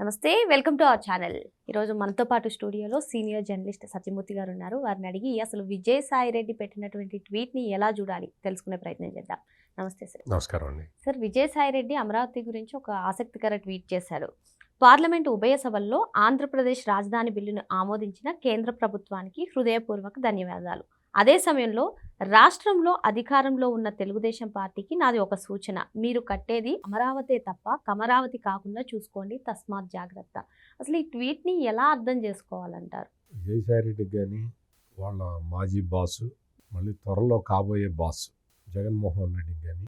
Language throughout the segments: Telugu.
నమస్తే, వెల్కమ్ టు అవర్ ఛానల్. ఈరోజు మనతో పాటు స్టూడియోలో సీనియర్ జర్నలిస్ట్ సత్యమూర్తి గారు ఉన్నారు. వారిని అడిగి అసలు విజయసాయి రెడ్డి పెట్టినటువంటి ట్వీట్ని ఎలా చూడాలి తెలుసుకునే ప్రయత్నం చేద్దాం. నమస్తే సార్. నమస్కారం అండి. సార్, విజయసాయి రెడ్డి అమరావతి గురించి ఒక ఆసక్తికర ట్వీట్ చేశారు. పార్లమెంటు ఉభయ సభల్లో ఆంధ్రప్రదేశ్ రాజధాని బిల్లును ఆమోదించిన కేంద్ర ప్రభుత్వానికి హృదయపూర్వక ధన్యవాదాలు. అదే సమయంలో రాష్ట్రంలో అధికారంలో ఉన్న తెలుగుదేశం పార్టీకి నాది ఒక సూచన. మీరు కట్టేది అమరావతి తప్ప కమరావతి కాకుండా చూసుకోండి, తస్మాత్ జాగ్రత్త. అసలు ఈ ట్వీట్ని ఎలా అర్థం చేసుకోవాలంటారు? విజయసాయిరెడ్డికి కానీ వాళ్ళ మాజీ బాసు, మళ్ళీ త్వరలో కాబోయే బాసు జగన్మోహన్ రెడ్డికి కానీ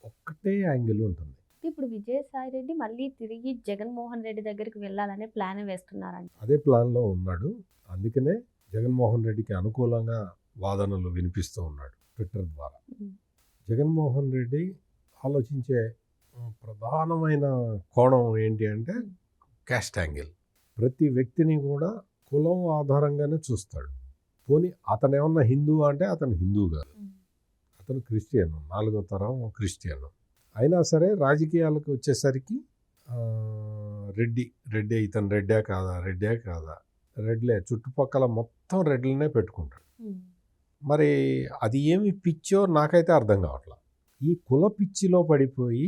ఒక్కటే యాంగిల్ ఉంటుంది. ఇప్పుడు విజయసాయి రెడ్డి మళ్ళీ తిరిగి జగన్మోహన్ రెడ్డి దగ్గరికి వెళ్ళాలనే ప్లాన్ వేస్తున్నారంట. అదే ప్లాన్లో ఉన్నాడు. అందుకనే జగన్మోహన్ రెడ్డికి అనుకూలంగా వాదనలు వినిపిస్తూ ఉన్నాడు ట్విట్టర్ ద్వారా. జగన్మోహన్ రెడ్డి ఆలోచించే ప్రధానమైన కోణం ఏంటి అంటే క్యాస్ట్ యాంగిల్. ప్రతి వ్యక్తిని కూడా కులం ఆధారంగానే చూస్తాడు. పోనీ అతను ఏమన్నా హిందూ అంటే అతను హిందూ కాదు, అతను క్రిస్టియన్, 4వ తరం క్రిస్టియన్. అయినా సరే రాజకీయాలకు వచ్చేసరికి రెడ్డి ఇతను రెడ్డే కాదా రెడ్లే, చుట్టుపక్కల మొత్తం రెడ్లనే పెట్టుకుంటాడు. మరి అది ఏమి పిచ్చో నాకైతే అర్థం కావట్లా. ఈ కుల పిచ్చిలో పడిపోయి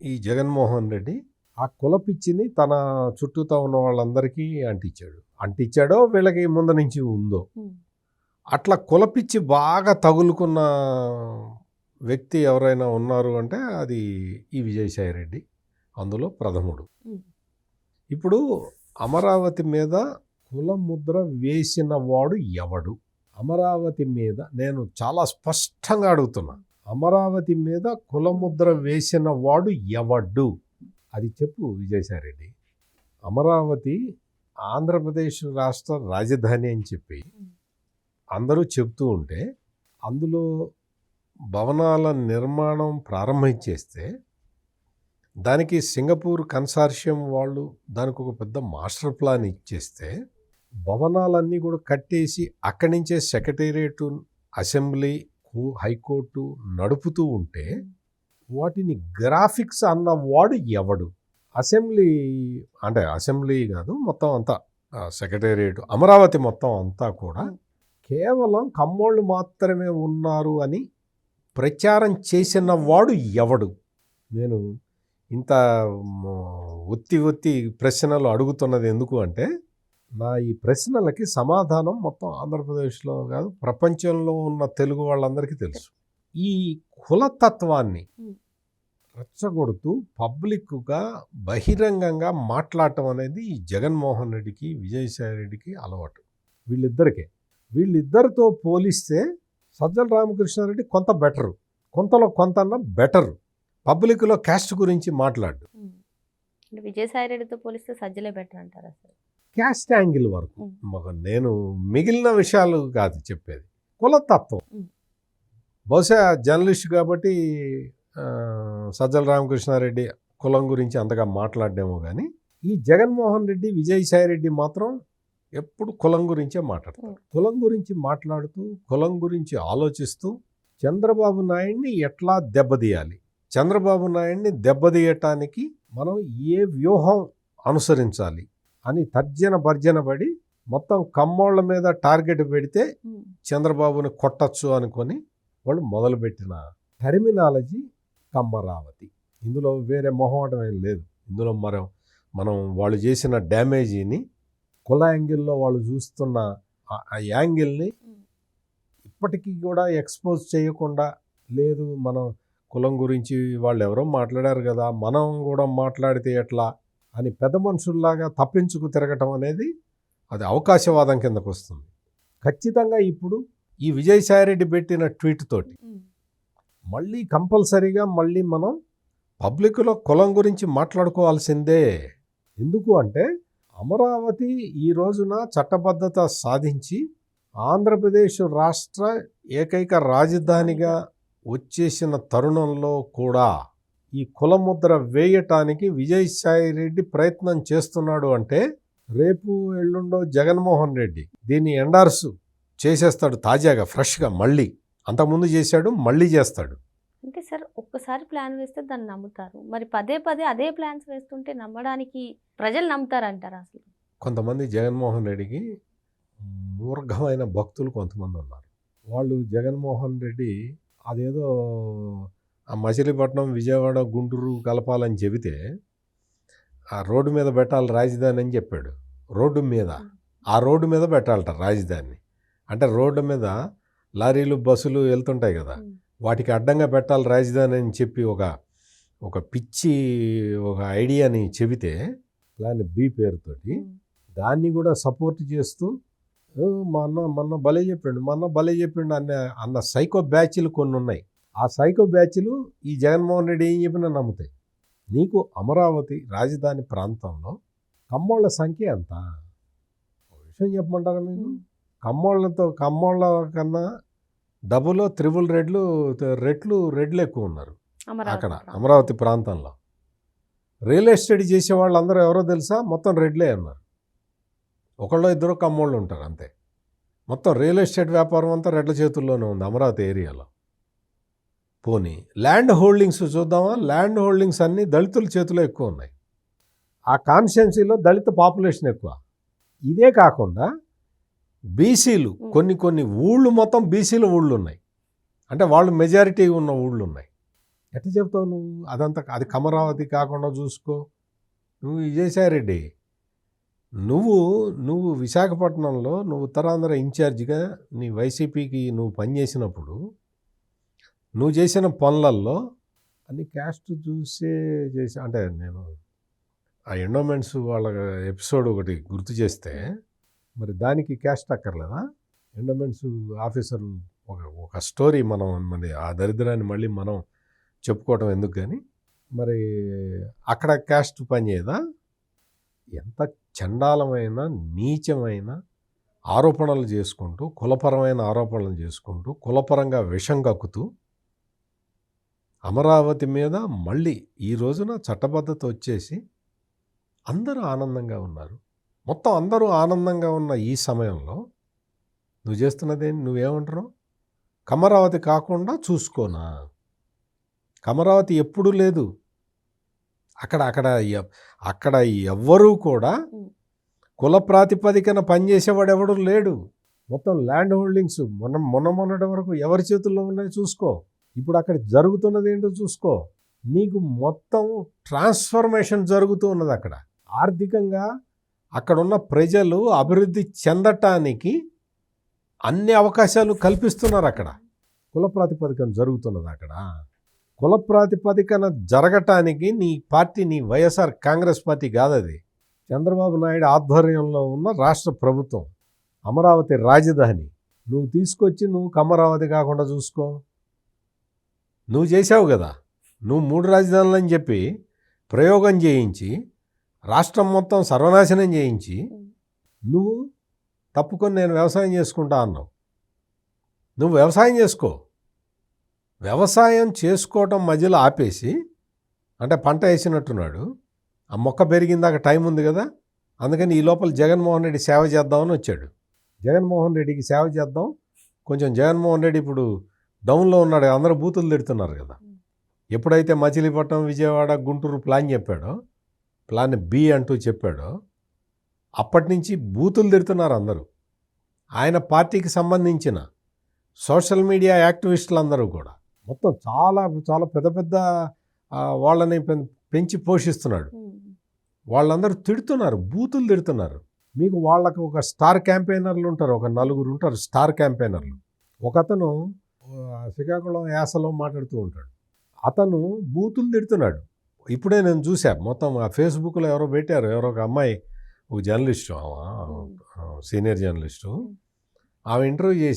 ఈ జగన్మోహన్ రెడ్డి ఆ కుల పిచ్చిని తన చుట్టూతో ఉన్న వాళ్ళందరికీ అంటించాడో వీళ్ళకి ముందు నుంచి ఉందో. అట్లా కుల పిచ్చి బాగా తగులుకున్న వ్యక్తి ఎవరైనా ఉన్నారు అంటే అది ఈ విజయసాయి రెడ్డి, అందులో ప్రథముడు. ఇప్పుడు అమరావతి మీద కుల ముద్ర వేసిన వాడు ఎవడు? అమరావతి మీద నేను చాలా స్పష్టంగా అడుగుతున్నా, అమరావతి మీద కుల ముద్ర వేసిన వాడు ఎవడు? అది చెప్పు విజయసాయి రెడ్డి. అమరావతి ఆంధ్రప్రదేశ్ రాష్ట్ర రాజధాని అని చెప్పి అందరూ చెప్తూ ఉంటే అందులో భవనాల నిర్మాణం ప్రారంభించేస్తే దానికి సింగపూర్ కన్సార్షియం వాళ్ళు దానికి ఒక పెద్ద మాస్టర్ ప్లాన్ ఇచ్చేస్తే భవనాలన్నీ కూడా కట్టేసి అక్కడి నుంచే సెక్రటేరియట్, అసెంబ్లీ, హైకోర్టు నడుపుతూ ఉంటే వాటిని గ్రాఫిక్స్ అన్నవాడు ఎవడు? అసెంబ్లీ కాదు, మొత్తం అంతా సెక్రటేరియట్, అమరావతి మొత్తం అంతా కూడా కేవలం కమ్మోళ్ళు మాత్రమే ఉన్నారు అని ప్రచారం చేసిన వాడు ఎవడు? నేను ఇంత ఒత్తి ప్రశ్నలు అడుగుతున్నది ఎందుకు అంటే, నా ఈ ప్రశ్నలకి సమాధానం మొత్తం ఆంధ్రప్రదేశ్లో కాదు ప్రపంచంలో ఉన్న తెలుగు వాళ్ళందరికీ తెలుసు. ఈ కులతత్వాన్ని రెచ్చగొడుతూ పబ్లిక్గా బహిరంగంగా మాట్లాడటం అనేది ఈ జగన్మోహన్ రెడ్డికి, విజయసాయి రెడ్డికి అలవాటు. వీళ్ళిద్దరితో పోలిస్తే సజ్జల రామకృష్ణారెడ్డి కొంత బెటరు, కొంతలో కొంతన్నా బెటరు. పబ్లిక్లో క్యాస్ట్ గురించి మాట్లాడు. విజయసాయి రెడ్డితో పోలిస్తే సజ్జలే బెటర్ అంటారు. అసలు క్యాస్ట్ యాంగిల్ వరకు నేను మిగిలిన విషయాలు కాదు చెప్పేది, కులతత్వం. బహుశా జర్నలిస్ట్ కాబట్టి సజ్జల రామకృష్ణారెడ్డి కులం గురించి అంతగా మాట్లాడేమో కానీ ఈ జగన్మోహన్ రెడ్డి, విజయసాయి రెడ్డి మాత్రం ఎప్పుడు కులం గురించే మాట్లాడతారు. కులం గురించి మాట్లాడుతూ, కులం గురించి ఆలోచిస్తూ చంద్రబాబు నాయుడిని ఎట్లా దెబ్బతీయాలి, చంద్రబాబు నాయుడిని దెబ్బతీయటానికి మనం ఏ వ్యూహం అనుసరించాలి అని భర్జన పడి మొత్తం కమ్మోళ్ళ మీద టార్గెట్ పెడితే చంద్రబాబుని కొట్టచ్చు అనుకొని వాళ్ళు మొదలుపెట్టిన టెర్మినాలజీ కమ్మరావతి. ఇందులో వేరే మొహమాటం ఏం లేదు. ఇందులో మనం వాళ్ళు చేసిన డ్యామేజీని, కుల యాంగిల్లో వాళ్ళు చూస్తున్న ఆ యాంగిల్ని ఇప్పటికీ కూడా ఎక్స్పోజ్ చేయకుండా లేదు. మనం కులం గురించి వాళ్ళు ఎవరో మాట్లాడారు కదా, మనం కూడా మాట్లాడితే ఎట్లా అని పెద్ద మనుషుల్లాగా తప్పించుకు తిరగటం అనేది అది అవకాశవాదం కిందకు వస్తుంది. ఖచ్చితంగా ఇప్పుడు ఈ విజయసాయి రెడ్డి పెట్టిన ట్వీట్ తోటి మళ్ళీ కంపల్సరీగా మనం పబ్లిక్లో కులం గురించి మాట్లాడుకోవాల్సిందే. ఎందుకు అంటే అమరావతి ఈ రోజున చట్టబద్ధత సాధించి ఆంధ్రప్రదేశ్ రాష్ట్ర ఏకైక రాజధానిగా వచ్చేసిన తరుణంలో కూడా ఈ కులముద్ర వేయటానికి విజయసాయి రెడ్డి ప్రయత్నం చేస్తున్నాడు అంటే రేపు ఎల్లుండో జగన్మోహన్ రెడ్డి దీన్ని ఎండార్స్ చేసేస్తాడు తాజాగా, ఫ్రెష్గా. మళ్ళీ అంతకుముందు చేశాడు, మళ్ళీ చేస్తాడు. అంటే సార్, ఒక్కసారి ఒక్కసారి ప్లాన్ వేస్తే దాన్ని నమ్ముతారు. మరి పదే పదే అదే ప్లాన్స్ వేస్తుంటే నమ్మడానికి ప్రజలు నమ్ముతారంటారా అసలు? కొంతమంది జగన్మోహన్ రెడ్డికి మూర్ఘమైన భక్తులు కొంతమంది ఉన్నారు. వాళ్ళు జగన్మోహన్ రెడ్డి అదేదో ఆ మచిలీపట్నం, విజయవాడ, గుంటూరు కలపాలని చెబితే ఆ రోడ్డు మీద పెట్టాలి రాజధాని అని చెప్పాడు. రోడ్డు మీద, ఆ రోడ్డు మీద పెట్టాలట రాజధాని. అంటే రోడ్డు మీద లారీలు, బస్సులు వెళ్తుంటాయి కదా, వాటికి అడ్డంగా పెట్టాలి రాజధాని అని చెప్పి ఒక పిచ్చి ఒక ఐడియాని చెబితే ప్లాన్ బి పేరుతోటి దాన్ని కూడా సపోర్ట్ చేస్తూ మొన్న భలే చెప్పిండు అన్న సైకో బ్యాచ్లు కొన్ని ఉన్నాయి. ఆ సైకో బ్యాచ్లు ఈ జగన్మోహన్ రెడ్డి ఏం చెప్పినా నమ్ముతాయి. నీకు అమరావతి రాజధాని ప్రాంతంలో కమ్మోళ్ళ సంఖ్య ఎంత? ఒక విషయం చెప్పమంటారా మీకు? కమ్మోళ్ళ కన్నా డబుల్ త్రిబుల్ రెడ్లు ఎక్కువ ఉన్నారు అక్కడ అమరావతి ప్రాంతంలో. రియల్ ఎస్టేట్ చేసే వాళ్ళందరూ ఎవరో తెలుసా? మొత్తం రెడ్లే అన్నారు. ఒకళ్ళు ఇద్దరు కమ్మోళ్ళు ఉంటారు అంతే. మొత్తం రియల్ ఎస్టేట్ వ్యాపారం అంతా రెడ్ల చేతుల్లోనే ఉంది అమరావతి ఏరియాలో. పోనీ ల్యాండ్ హోల్డింగ్స్ చూద్దామా? ల్యాండ్ హోల్డింగ్స్ అన్నీ దళితుల చేతిలో ఎక్కువ ఉన్నాయి. ఆ కాన్స్టిట్యున్సీలో దళిత పాపులేషన్ ఎక్కువ. ఇదే కాకుండా బీసీలు కొన్ని ఊళ్ళు మొత్తం బీసీల ఊళ్ళు ఉన్నాయి. అంటే వాళ్ళు మెజారిటీ ఉన్న ఊళ్ళు ఉన్నాయి. ఎట్లా చెప్తావు నువ్వు? అది అమరావతి కాకుండా చూసుకో. నువ్వు విజయసాయిరెడ్డి, నువ్వు విశాఖపట్నంలో నువ్వు ఉత్తరాంధ్ర ఇన్ఛార్జిగా నీ వైసీపీకి నువ్వు పనిచేసినప్పుడు నువ్వు చేసిన పనులల్లో అన్ని క్యాస్ట్ చేసి అంటే నేను ఆ ఎండోమెంట్స్ వాళ్ళ ఎపిసోడ్ ఒకటి గుర్తు చేస్తే మరి దానికి క్యాస్ట్ అక్కర్లేదా? ఎండోమెంట్స్ ఆఫీసర్ ఒక స్టోరీ మరి ఆ దరిద్రాన్ని మళ్ళీ మనం చెప్పుకోవటం ఎందుకు కానీ మరి అక్కడ క్యాస్ట్ పనిచేయదా? ఎంత చండాలమైన నీచమైన ఆరోపణలు చేసుకుంటూ కులపరమైన ఆరోపణలు చేసుకుంటూ కులపరంగా విషం కక్కుతూ అమరావతి మీద మళ్ళీ ఈ రోజున చట్టబద్ధత వచ్చేసి అందరూ ఆనందంగా ఉన్నారు. మొత్తం అందరూ ఆనందంగా ఉన్న ఈ సమయంలో నువ్వు చేస్తున్నదేంటి? నువ్వేమంటున్నావు? అమరావతి కాకుండా చూసుకోనా? అమరావతి ఎప్పుడూ లేదు అక్కడ ఎవ్వరూ కూడా కుల ప్రాతిపదికన పనిచేసేవాడు ఎవడు లేడు. మొత్తం ల్యాండ్ హోల్డింగ్స్ మొన్నటి వరకు ఎవరి చేతుల్లో ఉన్నాయో చూసుకో. ఇప్పుడు అక్కడ జరుగుతున్నది ఏంటో చూసుకో. నీకు మొత్తం ట్రాన్స్ఫర్మేషన్ జరుగుతూ ఉన్నది అక్కడ. ఆర్థికంగా అక్కడున్న ప్రజలు అభివృద్ధి చెందటానికి అన్ని అవకాశాలు కల్పిస్తున్నారు. అక్కడ కుల ప్రాతిపదికన జరుగుతున్నది. అక్కడ కుల ప్రాతిపదికన జరగటానికి నీ పార్టీ, నీ వైఎస్ఆర్ కాంగ్రెస్ పార్టీ కాదు, అది చంద్రబాబు నాయుడు ఆధ్వర్యంలో ఉన్న రాష్ట్ర ప్రభుత్వం. అమరావతి రాజధాని నువ్వు తీసుకొచ్చి నువ్వు అమరావతి కాకుండా చూసుకో. నువ్వు చేసావు కదా, నువ్వు 3 రాజధానులు అని చెప్పి ప్రయోగం చేయించి రాష్ట్రం మొత్తం సర్వనాశనం చేయించి నువ్వు తప్పుకొని నేను వ్యవసాయం చేసుకుంటా అన్నావు. నువ్వు వ్యవసాయం చేసుకో. వ్యవసాయం చేసుకోవటం మధ్యలో ఆపేసి, అంటే పంట వేసినట్టున్నాడు, ఆ మొక్క పెరిగిందాక టైం ఉంది కదా, అందుకని ఈ లోపల జగన్మోహన్ రెడ్డి సేవ చేద్దామని వచ్చాడు. జగన్మోహన్ రెడ్డికి సేవ చేద్దాం. కొంచెం జగన్మోహన్ రెడ్డి ఇప్పుడు డౌన్లో ఉన్నాడు. అందరూ బూతులు తిడుతున్నారు కదా. ఎప్పుడైతే మచిలీపట్నం, విజయవాడ, గుంటూరు ప్లాన్ చెప్పాడో, ప్లాన్ బి అంటూ చెప్పాడో, అప్పటి నుంచి బూతులు తిడుతున్నారు అందరూ. ఆయన పార్టీకి సంబంధించిన సోషల్ మీడియా యాక్టివిస్టులు అందరూ కూడా మొత్తం చాలా చాలా పెద్ద వాళ్ళని పెంచి పోషిస్తున్నాడు. వాళ్ళందరూ తిడుతున్నారు, బూతులు తిడుతున్నారు. మీకు వాళ్ళకు ఒక స్టార్ క్యాంపెయినర్లు ఉంటారు, ఒక 4 ఉంటారు స్టార్ క్యాంపెయినర్లు. ఒకతను శ్రీకాకుళం యాసలో మాట్లాడుతూ ఉంటాడు. అతను బూతులు తిడుతున్నాడు. ఇప్పుడే నేను చూసా, మొత్తం ఆ ఫేస్బుక్లో ఎవరో పెట్టారు, ఎవరో ఒక అమ్మాయి, ఒక జర్నలిస్టు, సీనియర్ జర్నలిస్టు, ఆమె ఇంటర్వ్యూ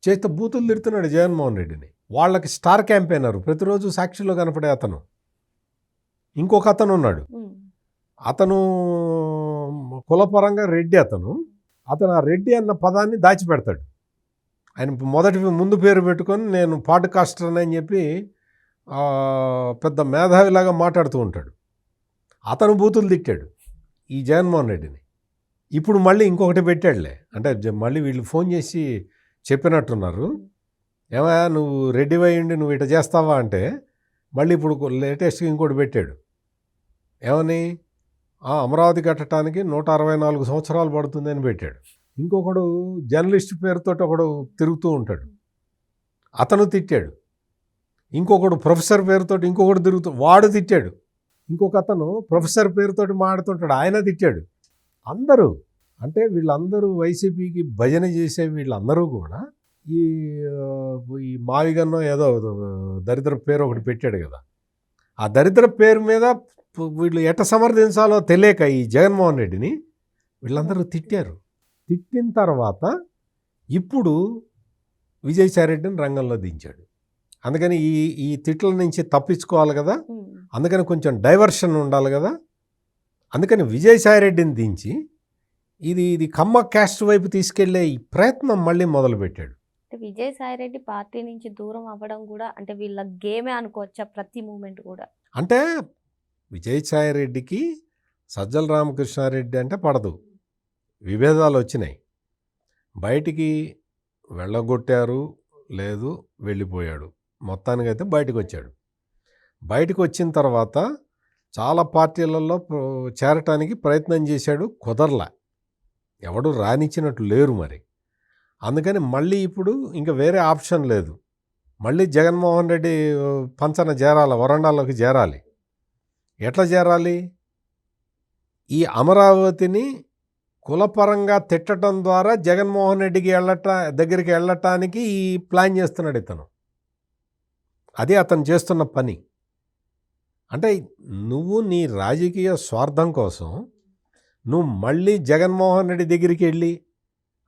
చేస్తే బూతులు తిడుతున్నాడు జగన్మోహన్ రెడ్డిని. వాళ్ళకి స్టార్ క్యాంపెయినర్ ప్రతిరోజు సాక్షిలో కనపడే అతను. ఇంకొక అతను ఉన్నాడు, అతను కులపరంగా రెడ్డి. అతను ఆ రెడ్డి అన్న పదాన్ని దాచిపెడతాడు. ఆయన ముందు పేరు పెట్టుకొని నేను పాడ్కాస్టర్ అని చెప్పి పెద్ద మేధావిలాగా మాట్లాడుతూ ఉంటాడు. అతను బూతులు తిట్టాడు ఈ జగన్మోహన్ రెడ్డిని. ఇప్పుడు మళ్ళీ ఇంకొకటి పెట్టాడులే, అంటే మళ్ళీ వీళ్ళు ఫోన్ చేసి చెప్పినట్టున్నారు, ఏమయ్యా నువ్వు రెడీ అయ్యిండి నువ్వు ఇట చేస్తావా అంటే మళ్ళీ ఇప్పుడు లేటెస్ట్గా ఇంకోటి పెట్టాడు. ఏమని అమరావతి కట్టడానికి 164 సంవత్సరాలు పడుతుంది అని పెట్టాడు. ఇంకొకడు జర్నలిస్ట్ పేరుతో ఒకడు తిరుగుతూ ఉంటాడు, అతను తిట్టాడు. ఇంకొకడు ప్రొఫెసర్ పేరుతో ఇంకొకడు వాడు తిట్టాడు. ఇంకొక అతను ప్రొఫెసర్ పేరుతోటి మాడుతుంటాడు, ఆయన తిట్టాడు. అందరూ అంటే వీళ్ళందరూ వైసీపీకి భజన చేసే వీళ్ళందరూ కూడా ఈ మావిగన్నో ఏదో దరిద్ర పేరు ఒకటి పెట్టాడు కదా, ఆ దరిద్ర పేరు మీద వీళ్ళు ఎట్ట సమర్థించాలో తెలియక ఈ జగన్మోహన్ రెడ్డిని వీళ్ళందరూ తిట్టారు. తిట్టిన తర్వాత ఇప్పుడు విజయసాయిరెడ్డిని రంగంలో దించాడు. అందుకని ఈ తిట్ల నుంచి తప్పించుకోవాలి కదా, అందుకని కొంచెం డైవర్షన్ ఉండాలి కదా, అందుకని విజయసాయిరెడ్డిని దించి ఇది కమ్మ క్యాస్ట్ వైపు తీసుకెళ్లే ఈ ప్రయత్నం మళ్ళీ మొదలుపెట్టాడు. విజయసాయిరెడ్డి పార్టీ నుంచి దూరం అవ్వడం కూడా అంటే వీళ్ళ గేమే అనుకోవచ్చా ప్రతి మూమెంట్ కూడా? అంటే విజయసాయిరెడ్డికి సజ్జల రామకృష్ణారెడ్డి అంటే పడదు, విభేదాలు వచ్చినాయి, బయటికి వెళ్ళగొట్టారు, లేదు వెళ్ళిపోయాడు, మొత్తానికైతే బయటకు వచ్చాడు. బయటకు వచ్చిన తర్వాత చాలా పార్టీలలో చేరటానికి ప్రయత్నం చేశాడు, కుదరలా, ఎవడు రానిచ్చినట్టు లేరు మరి. అందుకని మళ్ళీ ఇప్పుడు ఇంకా వేరే ఆప్షన్ లేదు, మళ్ళీ జగన్మోహన్ రెడ్డి పంచన చేరాలి, వరండాలోకి చేరాలి. ఎట్లా చేరాలి? ఈ అమరావతిని కులపరంగా తిట్టడం ద్వారా జగన్మోహన్ రెడ్డికి దగ్గరికి వెళ్ళటానికి ఈ ప్లాన్ చేస్తున్నాడు ఇతను. అదే అతను చేస్తున్న పని. అంటే నువ్వు నీ రాజకీయ స్వార్థం కోసం నువ్వు మళ్ళీ జగన్మోహన్ రెడ్డి దగ్గరికి వెళ్ళి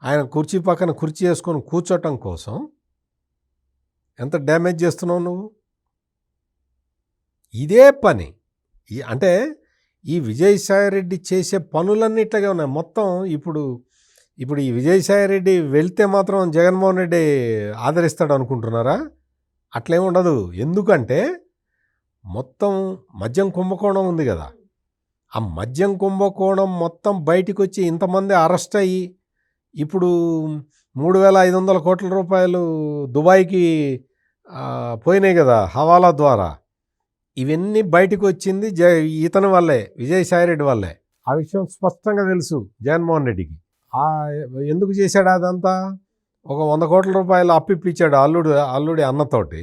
ఆయన కుర్చీ పక్కన కుర్చీ వేసుకొని కూర్చోటం కోసం ఎంత డ్యామేజ్ చేస్తున్నావు నువ్వు. ఇదే పని అంటే ఈ విజయసాయిరెడ్డి చేసే పనులన్నీ ఇట్లాగే ఉన్నాయి మొత్తం. ఇప్పుడు ఈ విజయసాయిరెడ్డి వెళ్తే మాత్రం జగన్మోహన్ రెడ్డి ఆదరిస్తాడు అనుకుంటున్నారా? అట్లేమి ఉండదు. ఎందుకంటే మొత్తం మద్యం కుంభకోణం ఉంది కదా, ఆ మద్యం కుంభకోణం మొత్తం బయటికి వచ్చి ఇంతమంది అరెస్ట్ అయ్యి ఇప్పుడు 3,500 కోట్ల రూపాయలు దుబాయ్కి పోయినాయి కదా హవాలా ద్వారా. ఇవన్నీ బయటకు వచ్చింది ఇతని వల్లే, విజయసాయిరెడ్డి వల్లే. ఆ విషయం స్పష్టంగా తెలుసు జగన్మోహన్ రెడ్డికి. ఎందుకు చేశాడు అదంతా? ఒక 100 కోట్ల రూపాయలు అప్పిప్పించాడు అల్లుడి అన్నతోటి,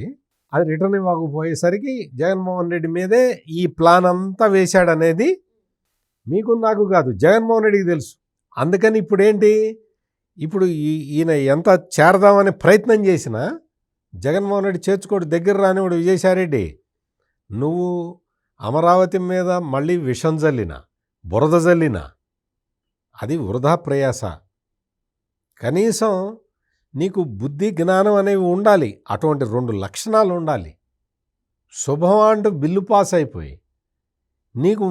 అది రిటర్న్ ఇవ్వకపోయేసరికి జగన్మోహన్ రెడ్డి మీదే ఈ ప్లాన్ అంతా వేశాడనేది మీకు నాకు కాదు, జగన్మోహన్ రెడ్డికి తెలుసు. అందుకని ఇప్పుడు ఈయన ఎంత చేరదామని ప్రయత్నం చేసినా జగన్మోహన్ రెడ్డి చేర్చుకోడు, దగ్గర రానివాడు విజయసాయిరెడ్డి. నువ్వు అమరావతి మీద మళ్ళీ విషం జల్లినా బురద జల్లినా అది వృధా ప్రయాస. కనీసం నీకు బుద్ధి జ్ఞానం అనేవి ఉండాలి, అటువంటి 2 లక్షణాలు ఉండాలి. శుభం అంటూ బిల్లు పాస్ అయిపోయి నీకు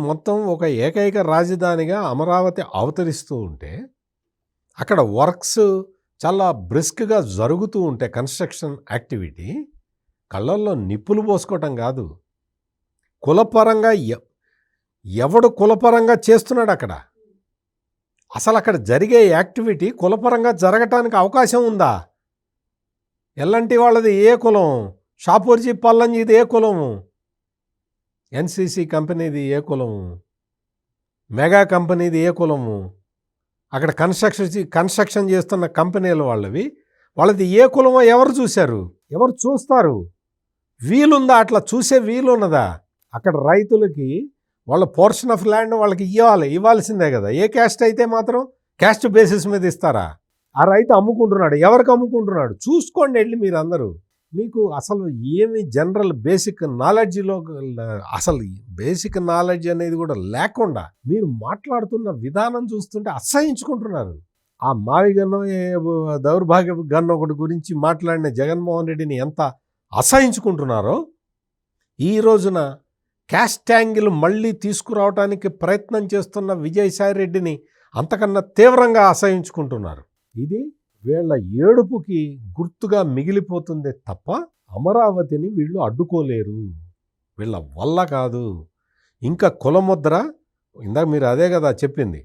మొత్తం ఒక ఏకైక రాజధానిగా అమరావతి అవతరిస్తూ ఉంటే అక్కడ వర్క్స్ చాలా బ్రిస్క్గా జరుగుతూ ఉంటే కన్స్ట్రక్షన్ యాక్టివిటీ కళ్ళల్లో నిప్పులు పోసుకోవటం కాదు, కులపరంగా ఎవడు కులపరంగా చేస్తున్నాడు అక్కడ? అసలు అక్కడ జరిగే యాక్టివిటీ కులపరంగా జరగటానికి అవకాశం ఉందా? ఎల్లంటి వాళ్ళది ఏ కులం? షాపూర్జీ పల్లంజీది ఏ కులము? ఎన్సీసీ కంపెనీది ఏ కులము? మెగా కంపెనీది ఏ కులము? అక్కడ కన్స్ట్రక్షన్ చేస్తున్న కంపెనీల వాళ్ళది ఏ కులమో ఎవరు చూశారు? ఎవరు చూస్తారు? వీలుందా? అట్లా చూసే వీలున్నదా? అక్కడ రైతులకి వాళ్ళ పోర్షన్ ఆఫ్ ల్యాండ్ వాళ్ళకి ఇవ్వాల్సిందే కదా. ఏ క్యాస్ట్ అయితే మాత్రం క్యాస్ట్ బేసిస్ మీద ఇస్తారా? ఆ రైతు అమ్ముకుంటున్నాడు, ఎవరికి అమ్ముకుంటున్నాడు చూసుకోండి వెళ్ళి మీరు అందరూ. మీకు అసలు ఏమి జనరల్ బేసిక్ నాలెడ్జ్లో అసలు బేసిక్ నాలెడ్జ్ అనేది కూడా లేకుండా మీరు మాట్లాడుతున్న విధానం చూస్తుంటే అసహించుకుంటున్నారు. ఆ మావి గన్నో దౌర్భాగ్య గన్నో ఒకటి గురించి మాట్లాడిన జగన్మోహన్ రెడ్డిని ఎంత అసహించుకుంటున్నారో ఈ రోజున క్యాస్ట్ యాంగిల్ మళ్ళీ తీసుకురావడానికి ప్రయత్నం చేస్తున్న విజయసాయిరెడ్డిని అంతకన్నా తీవ్రంగా అసహించుకుంటున్నారు. ఇది వీళ్ళ ఏడుపుకి గుర్తుగా మిగిలిపోతుందే తప్ప అమరావతిని వీళ్ళు అడ్డుకోలేరు, వీళ్ళ వల్ల కాదు. ఇంకా కులముద్ర ఇందాక మీరు అదే కదా చెప్పింది,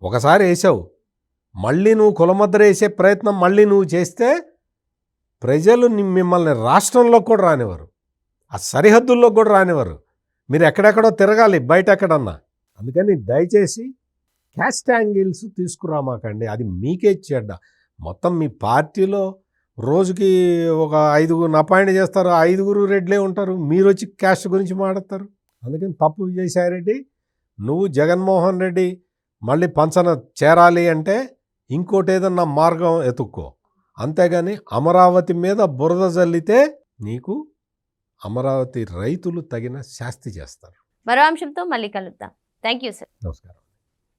ఒకసారి వేసావు, మళ్ళీ నువ్వు కులముద్ర వేసే ప్రయత్నం మళ్ళీ నువ్వు చేస్తే ప్రజలు మిమ్మల్ని రాష్ట్రంలో కూడా రానివ్వరు, ఆ సరిహద్దుల్లో కూడా రానివ్వరు. మీరు ఎక్కడెక్కడో తిరగాలి బయట ఎక్కడన్నా. అందుకని దయచేసి క్యాస్ట్ యాంగిల్స్ తీసుకురామాకండి, అది మీకే చెడ్డ. మొత్తం మీ పార్టీలో రోజుకి ఒక 5గురిని అపాయింట్ చేస్తారు, 5గురు రెడ్లే ఉంటారు, మీరు వచ్చి క్యాస్ట్ గురించి మాట్లాడతారు. అందుకని తప్పు విజయసాయిరెడ్డి, నువ్వు జగన్మోహన్ రెడ్డి మళ్ళీ పంచన చేరాలి అంటే ఇంకోటి ఏదన్నా మార్గం ఎతుక్కో. అంతేగాని అమరావతి మీద బురద జల్లితే నీకు అమరావతి రైతులు తగిన శాస్తి చేస్తారు. మరో అంశంతో మళ్ళీ కలుద్దాం. Thank you sir. నమస్కారం.